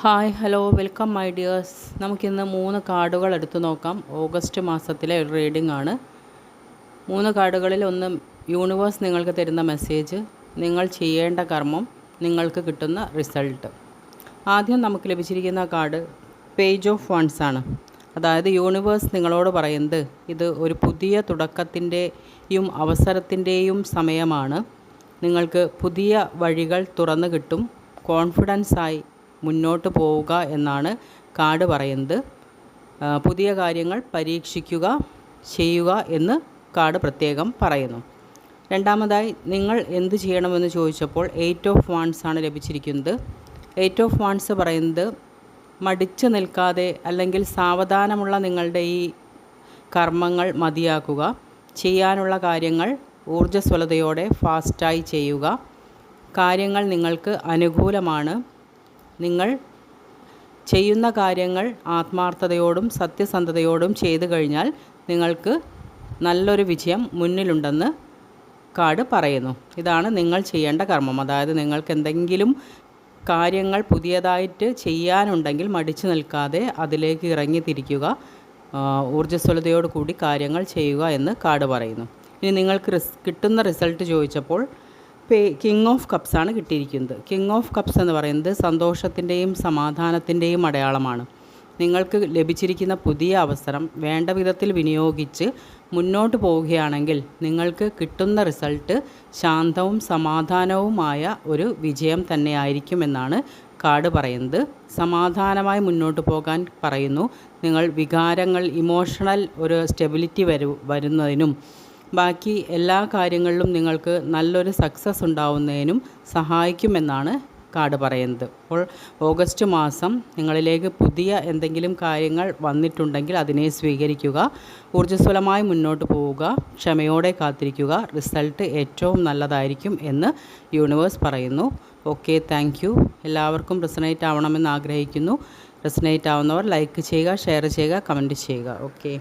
Hi hello welcome my dears. നമുക്കിന്ന് 3 കാർഡുകൾ എടുത്തു നോക്കാം. ഓഗസ്റ്റ് മാസത്തിലെ ഒരു റീഡിംഗ് ആണ്. 3 കാർഡുകളിൽ ഒന്ന് യൂണിവേഴ്സ് നിങ്ങൾക്ക് തരുന്ന മെസ്സേജ്, നിങ്ങൾ ചെയ്യേണ്ട കർമ്മം, നിങ്ങൾക്ക് കിട്ടുന്ന റിസൾട്ട്. ആദ്യം നമുക്ക് ലഭിച്ചിരിക്കുന്ന കാർഡ് പേജ് ഓഫ് വൺസ് ആണ്. അതായത് യൂണിവേഴ്സ് നിങ്ങളോട് പറയുന്നത് ഇത് ഒരു പുതിയ തുടക്കത്തിൻ്റെയും അവസരത്തിൻ്റെയും സമയമാണ്. നിങ്ങൾക്ക് പുതിയ വഴികൾ തുറന്നു കിട്ടും. കോൺഫിഡൻസായി മുന്നോട്ട് പോവുക എന്നാണ് കാർഡ് പറയുന്നത്. പുതിയ കാര്യങ്ങൾ പരീക്ഷിക്കുക, ചെയ്യുക എന്ന് കാർഡ് പ്രത്യേകം പറയുന്നു. രണ്ടാമതായി നിങ്ങൾ എന്ത് ചെയ്യണമെന്ന് ചോദിച്ചപ്പോൾ 8 ഓഫ് വാൺസ് ആണ് ലഭിച്ചിരിക്കുന്നത്. 8 ഓഫ് വാൺസ് പറയുന്നത് മടിച്ചു നിൽക്കാതെ അല്ലെങ്കിൽ സാവധാനമുള്ള നിങ്ങളുടെ ഈ കർമ്മങ്ങൾ മതിയാക്കുക. ചെയ്യാനുള്ള കാര്യങ്ങൾ ഊർജ്ജസ്വലതയോടെ ഫാസ്റ്റായി ചെയ്യുക. കാര്യങ്ങൾ നിങ്ങൾക്ക് അനുകൂലമാണ്. നിങ്ങൾ ചെയ്യുന്ന കാര്യങ്ങൾ ആത്മാർത്ഥതയോടും സത്യസന്ധതയോടും ചെയ്തു കഴിഞ്ഞാൽ നിങ്ങൾക്ക് നല്ലൊരു വിജയം മുന്നിലുണ്ടെന്ന് കാർഡ് പറയുന്നു. ഇതാണ് നിങ്ങൾ ചെയ്യേണ്ട കർമ്മം. അതായത് നിങ്ങൾക്ക് എന്തെങ്കിലും കാര്യങ്ങൾ പുതിയതായിട്ട് ചെയ്യാനുണ്ടെങ്കിൽ മടിച്ചു നിൽക്കാതെ അതിലേക്ക് ഇറങ്ങിത്തിരിക്കുക, ഊർജ്ജസ്വലതയോടു കൂടി കാര്യങ്ങൾ ചെയ്യുക എന്ന് കാർഡ് പറയുന്നു. ഇനി നിങ്ങൾക്ക് കിട്ടുന്ന റിസൾട്ട് ചോദിച്ചപ്പോൾ കിങ് ഓഫ് കപ്സ് ആണ് കിട്ടിയിരിക്കുന്നത്. കിങ് ഓഫ് കപ്സ് എന്ന് പറയുന്നത് സന്തോഷത്തിൻ്റെയും സമാധാനത്തിൻ്റെയും അടയാളമാണ്. നിങ്ങൾക്ക് ലഭിച്ചിരിക്കുന്ന പുതിയ അവസരം വേണ്ട വിധത്തിൽ വിനിയോഗിച്ച് മുന്നോട്ട് പോവുകയാണെങ്കിൽ നിങ്ങൾക്ക് കിട്ടുന്ന റിസൾട്ട് ശാന്തവും സമാധാനവുമായ ഒരു വിജയം തന്നെയായിരിക്കുമെന്നാണ് കാർഡ് പറയുന്നത്. സമാധാനമായി മുന്നോട്ട് പോകാൻ പറയുന്നു. നിങ്ങൾ വികാരങ്ങൾ ഇമോഷണൽ ഒരു സ്റ്റെബിലിറ്റി വരുന്നതിനും ബാക്കി എല്ലാ കാര്യങ്ങളിലും നിങ്ങൾക്ക് നല്ലൊരു സക്സസ് ഉണ്ടാവുന്നതിനും സഹായിക്കുമെന്നാണ് കാർഡ് പറയുന്നത്. അപ്പോൾ ഓഗസ്റ്റ് മാസം നിങ്ങളിലേക്ക് പുതിയ എന്തെങ്കിലും കാര്യങ്ങൾ വന്നിട്ടുണ്ടെങ്കിൽ അതിനെ സ്വീകരിക്കുക, ഊർജ്ജസ്വലമായി മുന്നോട്ട് പോവുക, ക്ഷമയോടെ കാത്തിരിക്കുക. റിസൾട്ട് ഏറ്റവും നല്ലതായിരിക്കും എന്ന് യൂണിവേഴ്സ് പറയുന്നു. Okay, thank you. എല്ലാവർക്കും റെസനേറ്റ് ആവണമെന്ന് ആഗ്രഹിക്കുന്നു. റെസനേറ്റ് ആവുന്നവർ ലൈക്ക് ചെയ്യുക, ഷെയർ ചെയ്യുക, കമൻറ്റ് ചെയ്യുക. ഓക്കെ.